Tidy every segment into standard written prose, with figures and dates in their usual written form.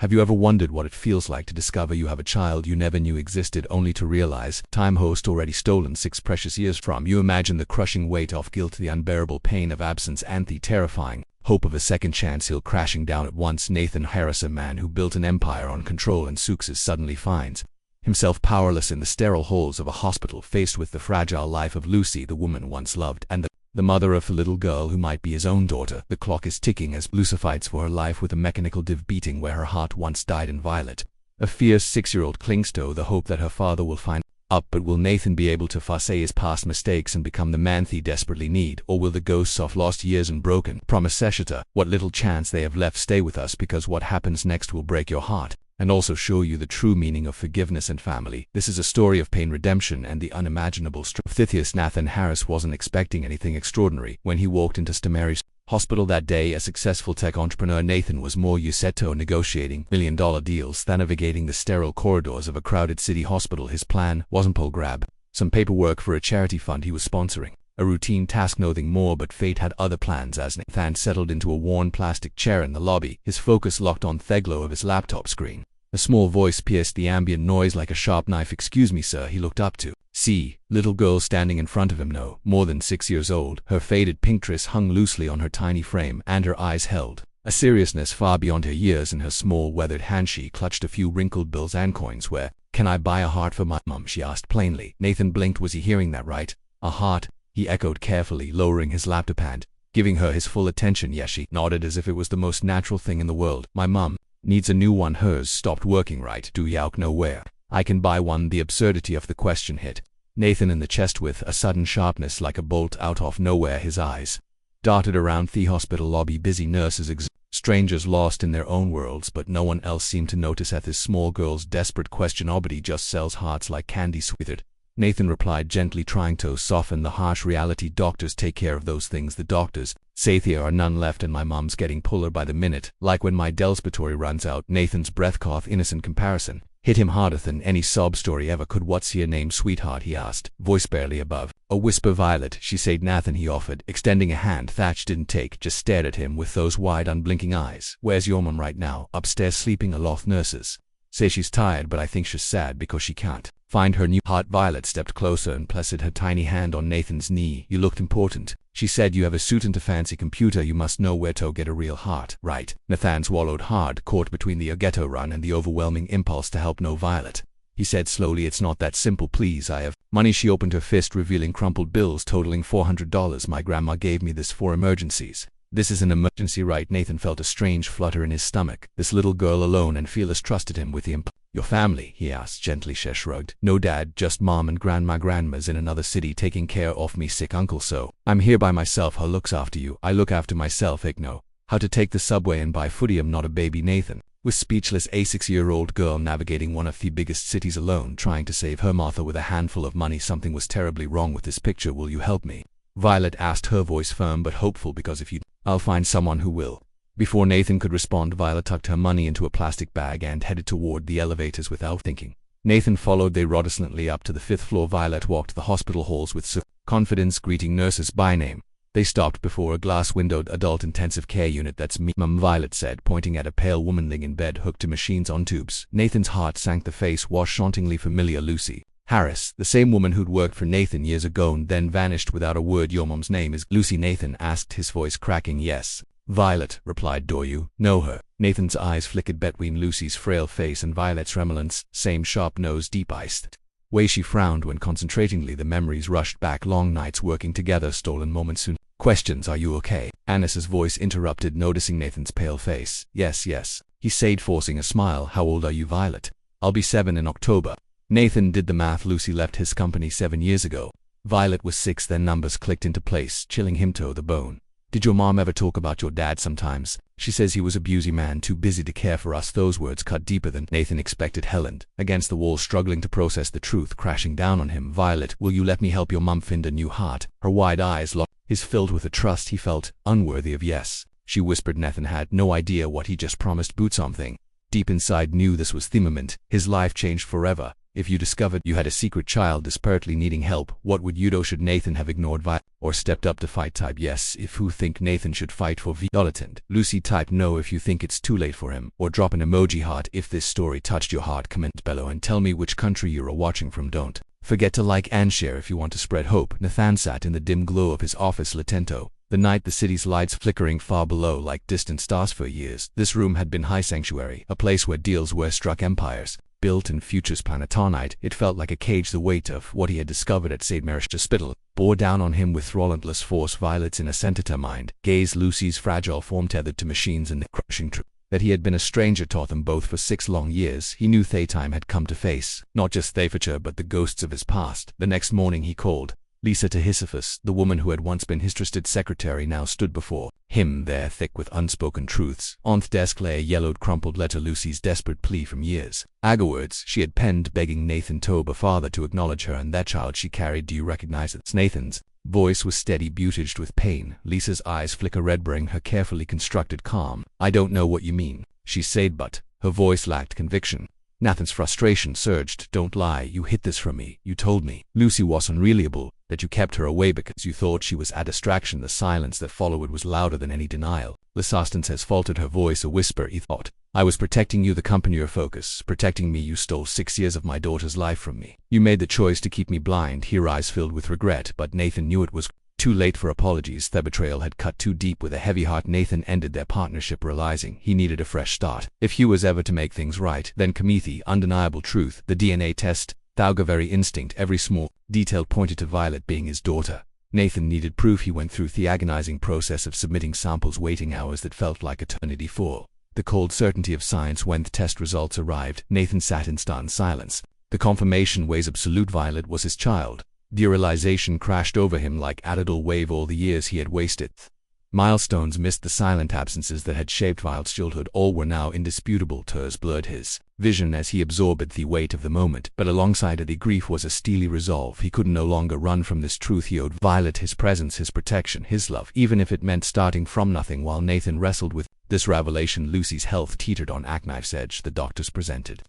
Have you ever wondered what it feels like to discover you have a child you never knew existed, only to realize time host already stolen 6 precious years from you? Imagine the crushing weight of guilt, the unbearable pain of absence, and the terrifying hope of a second chance he'll crashing down at once. Nathan Harris, a man who built an empire on control and success, suddenly finds himself powerless in the sterile halls of a hospital, faced with the fragile life of Lucy, the woman once loved, and the mother of a little girl who might be his own daughter. The clock is ticking as Lucy fights for her life with a mechanical div beating where her heart once died in Violet. A fierce 6-year-old clings to the hope that her father will find up, but will Nathan be able to face his past mistakes and become the man he desperately needs, or will the ghosts of lost years and broken promises, what little chance they have left, stay with us? Because what happens next will break your heart, and also show you the true meaning of forgiveness and family. This is a story of pain, redemption, and the unimaginable strength. Nathan Harris wasn't expecting anything extraordinary when he walked into St. Mary's Hospital that day. A successful tech entrepreneur, Nathan was more used to negotiating million-dollar deals than navigating the sterile corridors of a crowded city hospital. His plan wasn't to grab some paperwork for a charity fund he was sponsoring, a routine task, nothing more, but fate had other plans. As Nathan settled into a worn plastic chair in the lobby, his focus locked on the glow of his laptop screen. A small voice pierced the ambient noise like a sharp knife. "Excuse me, sir." He looked up to see little girl standing in front of him, no more than 6 years old. Her faded pink dress hung loosely on her tiny frame, and her eyes held a seriousness far beyond her years. In her small weathered hand she clutched a few wrinkled bills and coins. "Where can I buy a heart for my mom?" she asked plainly. Nathan blinked. Was he hearing that right? "A heart?" he echoed carefully, lowering his laptop and giving her his full attention. "Yes." She nodded as if it was the most natural thing in the world. "My mom needs a new one. Hers stopped working, right? Do you know where I can buy one?" The absurdity of the question hit Nathan in the chest with a sudden sharpness, like a bolt out of nowhere. His eyes darted around the hospital lobby, busy nurses, strangers lost in their own worlds, but no one else seemed to notice at this small girl's desperate question. "Nobody just sells hearts like candy, sweetheart," Nathan replied gently, trying to soften the harsh reality. "Doctors take care of those things. The doctors say there are none left, and my mom's getting puller by the minute, like when my Delspatory runs out." Nathan's breath caught. Innocent comparison hit him harder than any sob story ever could. "What's your name, sweetheart?" he asked, voice barely above a whisper. "Violet," she said. "Nathan," he offered, extending a hand. Thatch didn't take, just stared at him with those wide, unblinking eyes. "Where's your mom right now?" "Upstairs, sleeping. A lot of nurses say she's tired, but I think she's sad because she can't find her new heart." Violet stepped closer and placed her tiny hand on Nathan's knee. "You looked important," she said. "You have a suit and a fancy computer. You must know where to get a real heart, right?" Nathan swallowed hard, caught between the ghetto run and the overwhelming impulse to help. "No, Violet," he said slowly. "It's not that simple. Please, I have money." She opened her fist, revealing crumpled bills totaling $400. "My grandma gave me this for emergencies." "This is an emergency, right?" Nathan felt a strange flutter in his stomach. This little girl, alone and fearless, trusted him with the "Your family?" he asked gently. She shrugged. "No, Dad, just Mom and Grandma. Grandma's in another city taking care of me sick uncle, so I'm here by myself. Who looks after you?" "I look after myself. I know how to take the subway and buy footy. I'm not a baby." Nathan was speechless. A 6-year-old girl navigating one of the biggest cities alone, trying to save her mother with a handful of money. Something was terribly wrong with this picture. "Will you help me?" Violet asked, her voice firm but hopeful. "Because if you, I'll find someone who will." Before Nathan could respond, Violet tucked her money into a plastic bag and headed toward the elevators without thinking. Nathan followed. They rode silently up to the 5th floor. Violet walked the hospital halls with confidence, greeting nurses by name. They stopped before a glass-windowed adult intensive care unit. "That's me, Mum," Violet said, pointing at a pale woman laying in bed, hooked to machines on tubes. Nathan's heart sank. The face was hauntingly familiar. Lucy Harris, the same woman who'd worked for Nathan years ago and then vanished without a word. "Your mom's name is Lucy?" Nathan asked, his voice cracking. "Yes, Violet," replied. "Do you know her?" Nathan's eyes flickered between Lucy's frail face and Violet's resemblance. Same sharp nose, deep-iced way she frowned when concentratingly. The memories rushed back. Long nights working together, stolen moments, soon questions. "Are you okay?" Annis's voice interrupted, noticing Nathan's pale face. Yes, he said, forcing a smile. "How old are you, Violet?" "I'll be 7 in October." Nathan did the math. Lucy left his company 7 years ago. Violet was 6. Then numbers clicked into place, chilling him to the bone. "Did your mom ever talk about your dad?" "Sometimes. She says he was a busy man, too busy to care for us." Those words cut deeper than Nathan expected. Helen, against the wall, struggling to process the truth crashing down on him. "Violet, will you let me help your mom find a new heart?" Her wide eyes locked, his filled with a trust he felt unworthy of. "Yes," she whispered. Nathan had no idea what he just promised, but something deep inside knew this was the moment his life changed forever. If you discovered you had a secret child desperately needing help, what would you do? Should Nathan have ignored Violet or stepped up to fight? Type yes if you think Nathan should fight for Violet. Lucy type no if you think it's too late for him, or drop an emoji heart if this story touched your heart. Comment below and tell me which country you are watching from. Don't forget to like and share if you want to spread hope. Nathan sat in the dim glow of his office Latento, the night, the city's lights flickering far below like distant stars. For years, this room had been high sanctuary, a place where deals were struck, empires built, and futures planned. Tonight, it felt like a cage. The weight of what he had discovered at St. Mary's Hospital bore down on him with relentless force. Violet's innocent mind gazed Lucy's fragile form tethered to machines, and the crushing truth that he had been a stranger taught them both. For 6 long years, he knew time had come to face not just the future but the ghosts of his past. The next morning he called Lisa to Sisyphus, the woman who had once been his trusted secretary, now stood before him there, thick with unspoken truths. On the desk lay a yellowed, crumpled letter, Lucy's desperate plea from years ago. Words she had penned begging Nathan Toba father to acknowledge her and that child she carried. Do you recognize it? Nathan's voice was steady, beautiged with pain. Lisa's eyes flicker red, bring her carefully constructed calm. I don't know what you mean, she said, but her voice lacked conviction. Nathan's frustration surged. Don't lie, you hid this from me. You told me Lucy was unreliable, that you kept her away because you thought she was a distraction. The silence that followed was louder than any denial. Lisastance has faltered, her voice a whisper. He thought, I was protecting you, the company, your focus, protecting me. You stole 6 years of my daughter's life from me. You made the choice to keep me blind. Her eyes filled with regret, but Nathan knew it was too late for apologies. The betrayal had cut too deep. With a heavy heart, Nathan ended their partnership, realizing he needed a fresh start. If he was ever to make things right, then Kamithi, undeniable truth, the DNA test, Thauga very instinct, every small detail pointed to Violet being his daughter. Nathan needed proof. He went through the agonizing process of submitting samples, waiting hours that felt like eternity for the cold certainty of science. When the test results arrived, Nathan sat in stunned silence. The confirmation was absolute. Violet was his child. The realization crashed over him like a tidal wave. All the years he had wasted, milestones missed, the silent absences that had shaped Violet's childhood, all were now indisputable. Tears blurred his vision as he absorbed the weight of the moment, but alongside the grief was a steely resolve. He could no longer run from this truth. He owed Violet his presence, his protection, his love, even if it meant starting from nothing. While Nathan wrestled with this revelation, Lucy's health teetered on a knife's edge. The doctors presented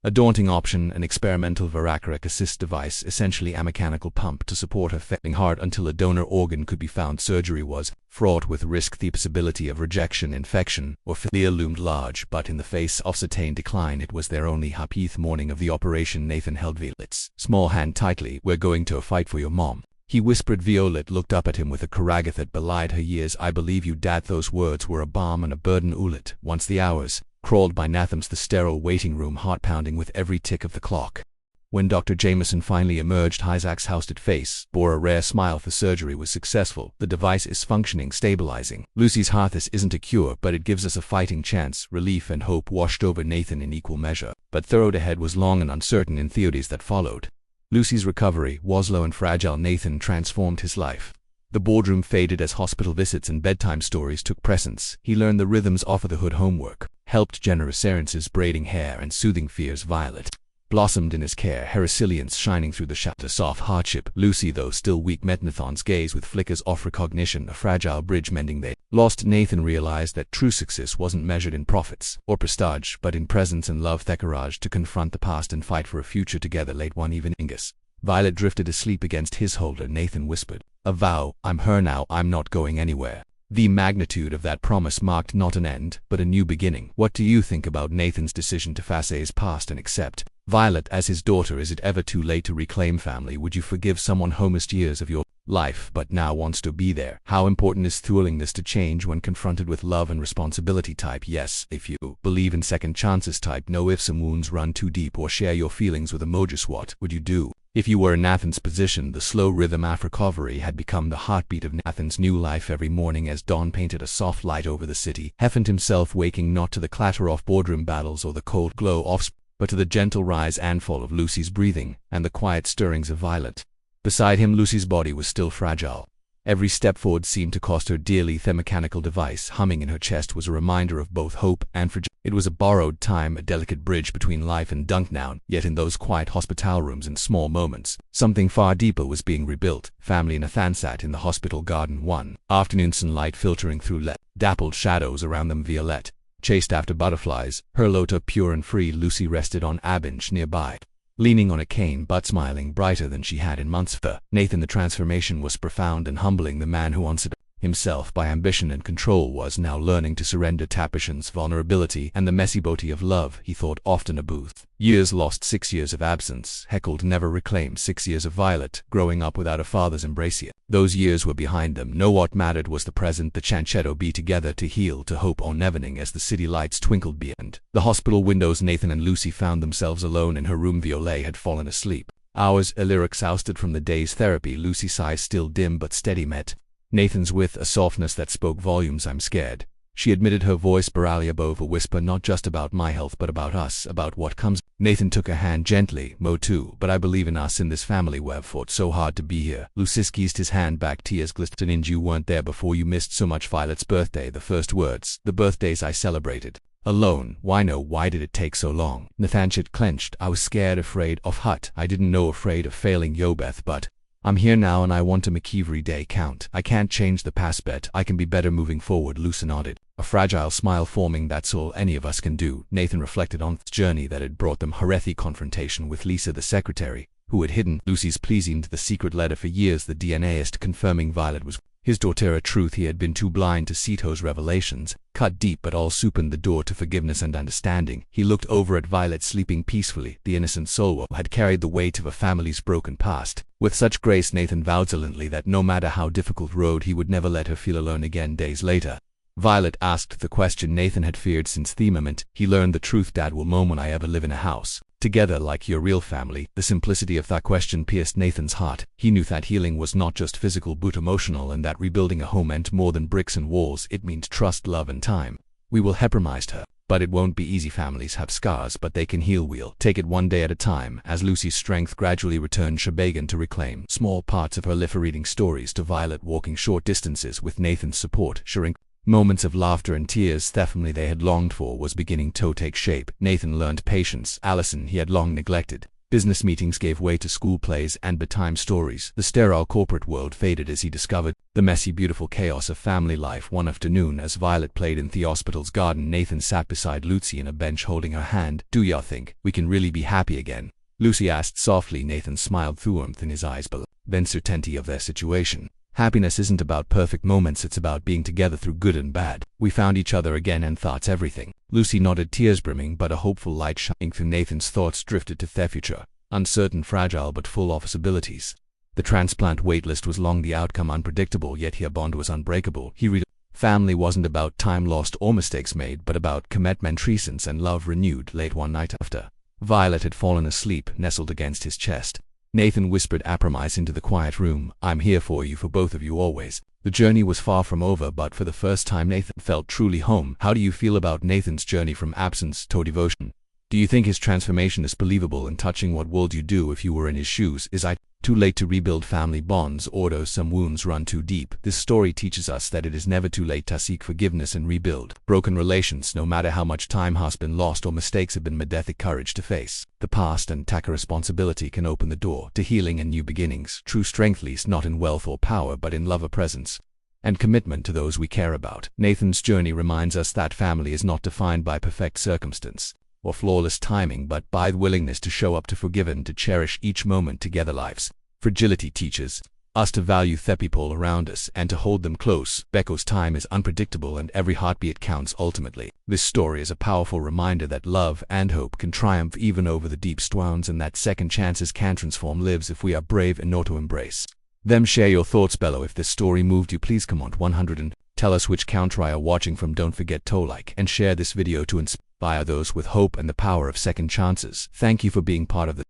a daunting option, an experimental thoracic assist device, essentially a mechanical pump to support her failing heart until a donor organ could be found. Surgery was fraught with risk. The possibility of rejection, infection, or failure loomed large, but in the face of certain decline, it was their only hope. The morning of the operation, Nathan held Violet's small hand tightly. We're going to fight for your mom, he whispered. Violet looked up at him with a courage that belied her years. I believe you, Dad. Those words were a balm and a burden. Ulet, once the hours crawled by Nathan's the sterile waiting room, heart pounding with every tick of the clock. When Dr. Jameson finally emerged, Isaac's housed face bore a rare smile. The surgery was successful. The device is functioning, stabilizing Lucy's heart. This isn't a cure, but it gives us a fighting chance. Relief and hope washed over Nathan in equal measure, but the road ahead was long and uncertain. In the days that followed, Lucy's recovery was slow and fragile. Nathan transformed his life. The boardroom faded as hospital visits and bedtime stories took precedence. He learned the rhythms of the hood, homework, helped generous errands, braiding hair, and soothing fears. Violet blossomed in his care, her resilience shining through the shadows of hardship. Lucy, though still weak, met Nathan's gaze with flickers of recognition, a fragile bridge mending they lost. Nathan realized that true success wasn't measured in profits or prestige, but in presence and love. The courage to confront the past and fight for a future together. Late one evening, Violet drifted asleep against his shoulder. Nathan whispered, a vow, I'm her now, I'm not going anywhere. The magnitude of that promise marked not an end, but a new beginning. What do you think about Nathan's decision to face his past and accept Violet as his daughter? Is it ever too late to reclaim family? Would you forgive someone who missed years of your life but now wants to be there? How important is willingness to change when confronted with love and responsibility? Type yes if you believe in second chances. Type no if some wounds run too deep, or share your feelings with emojis. What would you do if you were in Nathan's position? The slow rhythm of recovery had become the heartbeat of Nathan's new life. Every morning as dawn painted a soft light over the city, he found himself waking not to the clatter of boardroom battles or the cold glow of but to the gentle rise and fall of Lucy's breathing and the quiet stirrings of Violet. Beside him, Lucy's body was still fragile. Every step forward seemed to cost her dearly. The mechanical device humming in her chest was a reminder of both hope and fragility. It was a borrowed time, a delicate bridge between life and death now. Yet in those quiet hospital rooms and small moments, something far deeper was being rebuilt. Family. Nathan sat in the hospital garden one afternoon, sunlight filtering through dappled shadows around them. Violet chased after butterflies, her lotus pure and free. Lucy rested on a bench nearby, leaning on a cane but smiling brighter than she had in months. For Nathan, the transformation was profound and humbling. The man who answered himself by ambition and control was now learning to surrender to patience, vulnerability, and the messy beauty of love. He thought often of Booth. Years lost, 6 years of absence, heckled, never reclaimed, 6 years of Violet, growing up without a father's embrace yet. Those years were behind them. No, what mattered was the present, the Chanchetto be together, to heal, to hope on evening as the city lights twinkled beyond the hospital windows. Nathan and Lucy found themselves alone in her room. Violet had fallen asleep. Hours lyrics ousted from the day's therapy. Lucy's sighs, still dim but steady, met Nathan's with a softness that spoke volumes. I'm scared, she admitted, her voice barely above a whisper, not just about my health but about us, about what comes. Nathan took her hand gently. Mo too, but I believe in us, in this family. We've fought so hard to be here. Lucy squeezed his hand back, tears glistened. You weren't there before, you missed so much. Violet's birthday, the first words, the birthdays I celebrated alone. Why no, why did it take so long? Nathan clenched. I was scared, afraid of Hut. I didn't know, afraid of failing Yobeth, but I'm here now and I want to make every day count. I can't change the past, but I can be better moving forward. Lucy nodded, a fragile smile forming. That's all any of us can do. Nathan reflected on the journey that had brought them. Her confrontation with Lisa, the secretary, who had hidden Lucy's pleasing to the secret letter for years, the DNAist confirming Violet was his daughter, a truth he had been too blind to see. Those revelations cut deep but also opened the door to forgiveness and understanding. He looked over at Violet, sleeping peacefully, the innocent soul who had carried the weight of a family's broken past with such grace. Nathan vowed silently that no matter how difficult road, he would never let her feel alone again. Days later, Violet asked the question Nathan had feared since the moment he learned the truth. Dad, will Mom and I ever live in a house together like your real family? The simplicity of that question pierced Nathan's heart. He knew that healing was not just physical but emotional, and that rebuilding a home meant more than bricks and walls. It meant trust, love, and time. We will help, promised her, but it won't be easy. Families have scars, but they can heal. We'll take it one day at a time. As Lucy's strength gradually returned, she began to reclaim small parts of her life, reading stories to Violet, walking short distances with Nathan's support, sharing moments of laughter and tears. The family they had longed for was beginning to take shape. Nathan learned patience. Allison he had long neglected. Business meetings gave way to school plays and bedtime stories. The sterile corporate world faded as he discovered the messy, beautiful chaos of family life. One afternoon, as Violet played in the hospital's garden, Nathan sat beside Lucy on a bench holding her hand. Do ya think we can really be happy again? Lucy asked softly. Nathan smiled through warmth in his eyes, but then certainty of their situation. Happiness isn't about perfect moments, it's about being together through good and bad. We found each other again and thoughts everything. Lucy nodded, tears brimming, but a hopeful light shining through. Nathan's thoughts drifted to their future, uncertain, fragile, but full of possibilities. The transplant waitlist was long, the outcome unpredictable, yet her bond was unbreakable. He read, family wasn't about time lost or mistakes made, but about commitment, presence, and love renewed. Late one night after Violet had fallen asleep, nestled against his chest, Nathan whispered promise into the quiet room, I'm here for you, for both of you always. The journey was far from over, but for the first time Nathan felt truly home. How do you feel about Nathan's journey from absence to devotion? Do you think his transformation is believable and touching? What would you do if you were in his shoes? Is it too late to rebuild family bonds, or do some wounds run too deep? This story teaches us that it is never too late to seek forgiveness and rebuild broken relations, no matter how much time has been lost or mistakes have been made. The courage to face the past and take a responsibility can open the door to healing and new beginnings. True strength lies not in wealth or power, but in love, a presence, and commitment to those we care about. Nathan's journey reminds us that family is not defined by perfect circumstance or flawless timing, but by the willingness to show up, to forgive, and to cherish each moment together. Life's fragility teaches us to value the people around us and to hold them close, because time is unpredictable and every heartbeat counts. Ultimately, this story is a powerful reminder that love and hope can triumph even over the deep storms, and that second chances can transform lives if we are brave enough to embrace them. Share your thoughts below. If this story moved you, please comment 100 and tell us which country you are watching from. Don't forget to like and share this video to inspire those with hope and the power of second chances. Thank you for being part of the